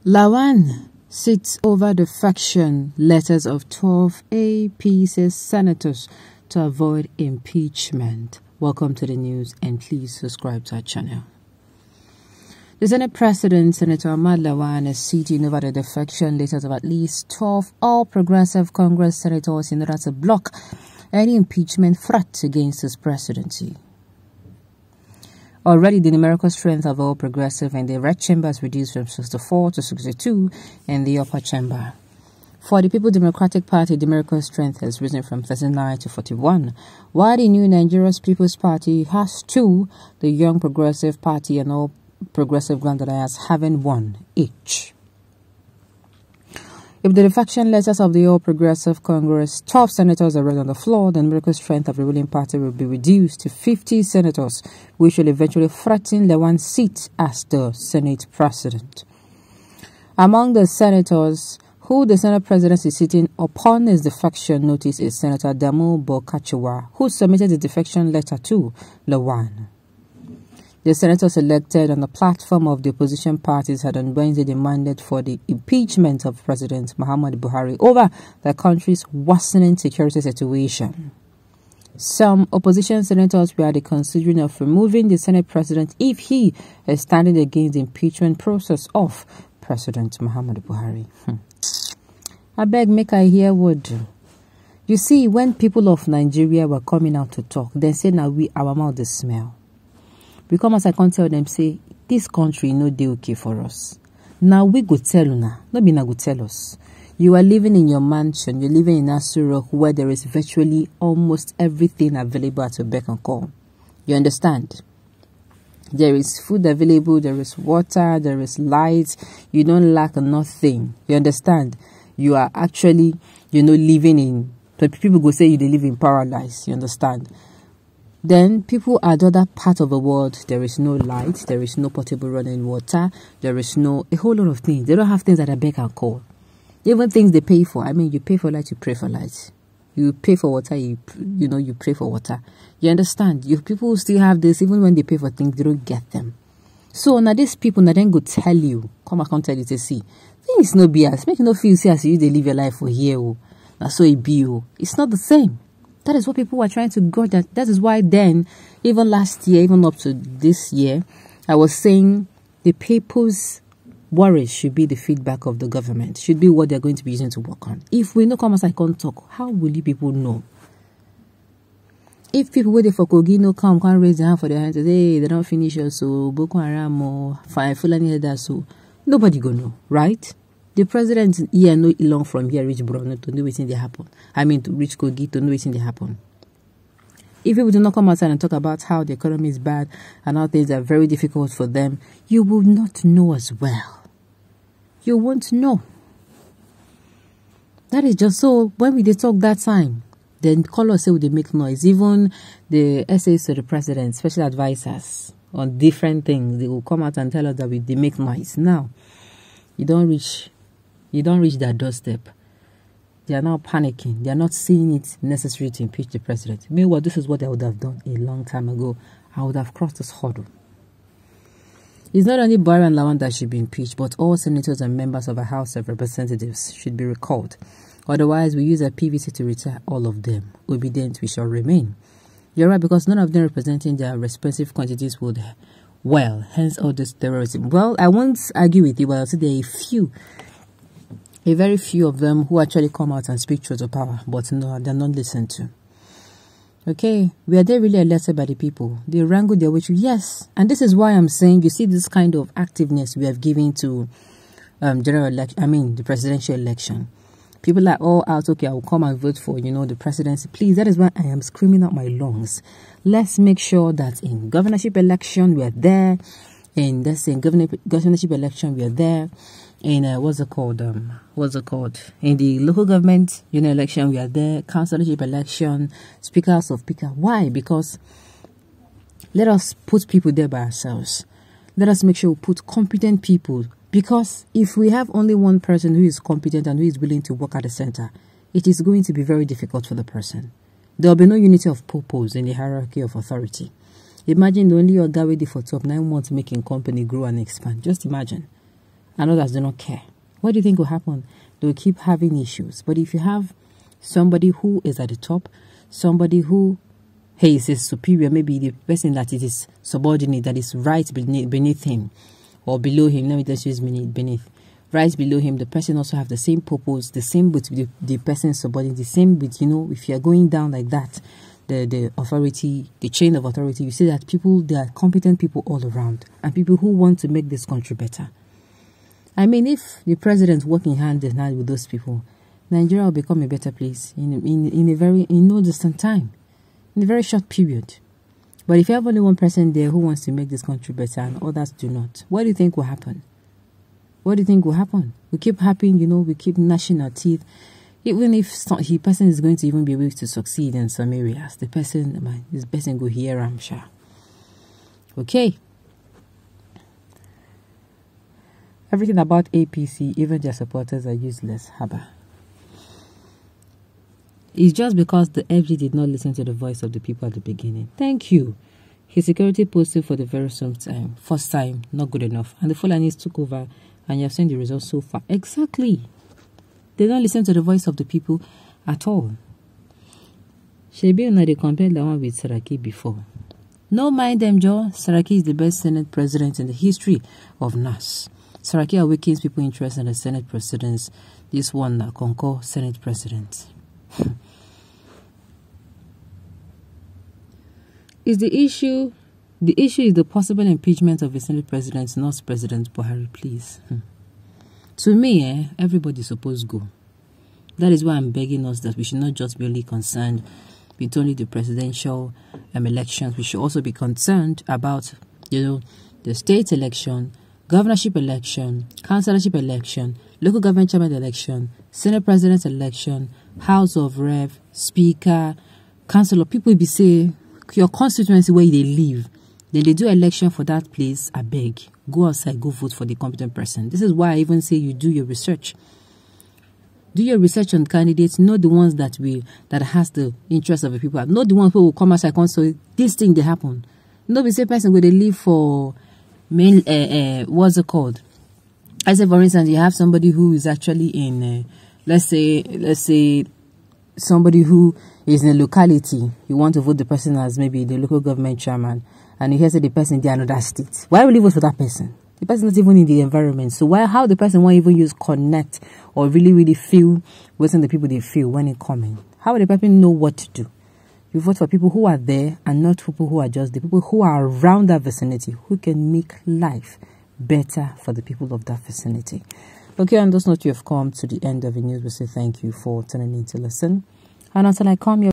Lawan sits over defection letters of 12 APC senators to avoid impeachment. Welcome to the news and please subscribe to our channel. The Senate President, Senator Amhad Lawan, is sitting over the defection letters of at least 12 all-progressive Congress senators in order to block any impeachment threat against his presidency. Already, the numerical strength of all progressive in the red chamber is reduced from 64 to 62 in the upper chamber. For the People's Democratic Party, the numerical strength has risen from 39 to 41, while the New Nigeria's People's Party has 2, the Young Progressive Party and All Progressive Grand Alliance having 1 each. If the defection letters of the All Progressive Congress 12 senators are read on the floor, the numerical strength of the ruling party will be reduced to 50 senators, which will eventually threaten Lawan's seat as the Senate President. Among the senators who the Senate President is sitting upon his defection notice is Senator Damu Bokachewa, who submitted the defection letter to Lawan. The senators elected on the platform of the opposition parties had on Wednesday demanded for the impeachment of President Muhammad Buhari over the country's worsening security situation. Some opposition senators were considering of removing the Senate President if he is standing against the impeachment process of President Muhammad Buhari. I beg, make I hear word. You see, when people of Nigeria were coming out to talk, they said, now our mouth dey smell. Because as I can't tell them, say, this country no dey okay for us. Now we go tell you now, no be na go tell us. You are living in your mansion, you're living in Asura where there is virtually almost everything available at your beck and call. You understand? There is food available, there is water, there is light, you don't lack nothing. You understand? You are actually, living in, but people go say you live in paradise, you understand? Then people at the other part of the world, there is no light, there is no potable running water, there is no, a whole lot of things. They don't have things that are beck and call. Even things they pay for. I mean, you pay for light, you pray for light. You pay for water, you pray for water. You understand? People who still have this, even when they pay for things, they don't get them. So now these people, now then go tell you, come and come tell you to see. Things no BS. Make you no feel see as you they live your life for here. Now so it be. It's not the same. That is what people were trying to go at. That is why then, even last year, even up to this year, I was saying the people's worries should be the feedback of the government, should be what they're going to be using to work on. If we no come as I can't talk, how will you people know? If people waiting for Kogi no come, can't raise their hand for their hands, hey, they don't finish us, so Boko Haram or Fire Fulani header, so nobody gonna know, right? The president here no long from here reach Borno to know what's they happen. I mean to reach Kogi to know what's they happen. If people do not come outside and talk about how the economy is bad and how things are very difficult for them, you will not know as well. You won't know. That is just so when we talk that time, then call us say they make noise. Even the essays to the president, special advisors on different things, they will come out and tell us that they make noise. Now, you don't reach their doorstep. They are now panicking. They are not seeing it necessary to impeach the president. Meanwhile, this is what I would have done a long time ago. I would have crossed this hurdle. It's not only Buhari and Lawan that should be impeached, but all senators and members of the House of Representatives should be recalled. Otherwise, we use a PVC to retire all of them. Obedient we shall remain. You're right, because none of them representing their respective quantities would well, hence all this terrorism. Well, I won't argue with you, but I'll say there are a very few of them who actually come out and speak truth to power, but no, they're not listened to. Okay, were they really elected by the people? They wrangle their way through. Yes, and this is why I'm saying you see this kind of activeness we have given to the presidential election. People are all out, okay, I will come and vote for, the presidency. Please, that is why I am screaming out my lungs. Let's make sure that in governorship election, we are there. In governorship election, we are there. In, what's it called? In the local government, election, we are there. Councilorship election, speakers of speaker. Why? Because let us put people there by ourselves. Let us make sure we put competent people. Because if we have only one person who is competent and who is willing to work at the center, it is going to be very difficult for the person. There will be no unity of purpose in the hierarchy of authority. Imagine the only Oga wey dey for top 9 months making company grow and expand. Just imagine. and others do not care. What do you think will happen? They will keep having issues. But if you have somebody who is at the top, somebody who, hey, is his superior, maybe the person that it is subordinate, that is right beneath him or below him, let me just use beneath, right below him, the person also have the same purpose, the same with the person subordinate, the same with, if you are going down like that, the authority, the chain of authority, you see that there are competent people all around and people who want to make this country better. I mean, if the president working hand in hand with those people, Nigeria will become a better place in no distant time, in a very short period. But if you have only one person there who wants to make this country better and others do not, what do you think will happen? What do you think will happen? We keep happening, we keep gnashing our teeth. Even if the person is going to even be able to succeed in some areas, this person go here, I'm sure. Okay. Everything about APC, even their supporters, are useless. Haba. It's just because the FG did not listen to the voice of the people at the beginning. Thank you. His security posted for the very first time, not good enough. And the Fulanis took over, and you have seen the results so far. Exactly. They don't listen to the voice of the people at all. Shebi, they compared Lawan with Saraki before. No mind them, Joe. Saraki is the best Senate president in the history of NAS. Saraki awakens people's interest in the Senate precedents. This one, Concord Senate president. The issue is the possible impeachment of the Senate president, not President Buhari, please. To me, everybody's supposed to go. That is why I'm begging us that we should not just be only concerned with only the presidential elections. We should also be concerned about, the state election, governorship election, councillorship election, local government chairman election, Senate president election, House of Rep, Speaker, Councillor. People be say, your constituency where they live, then they do election for that place, I beg. Go outside, go vote for the competent person. This is why I even say you do your research. Do your research on candidates, not the ones that has the interest of the people. Not the ones who will come outside and say, this thing they happen. No, we say person where they live for what's it called? I say, for instance, you have somebody who is actually in, let's say somebody who is in a locality. You want to vote the person as maybe the local government chairman, and you hear say the person in another state. Why will you vote for that person? The person is not even in the environment. So how the person won't even use connect or really feel what the people they feel when it coming? How will the person know what to do? You vote for people who are there and not people who are just the people who are around that vicinity, who can make life better for the people of that vicinity. Okay, on this note, you have come to the end of the news. We say thank you for tuning in to listen. And until I come your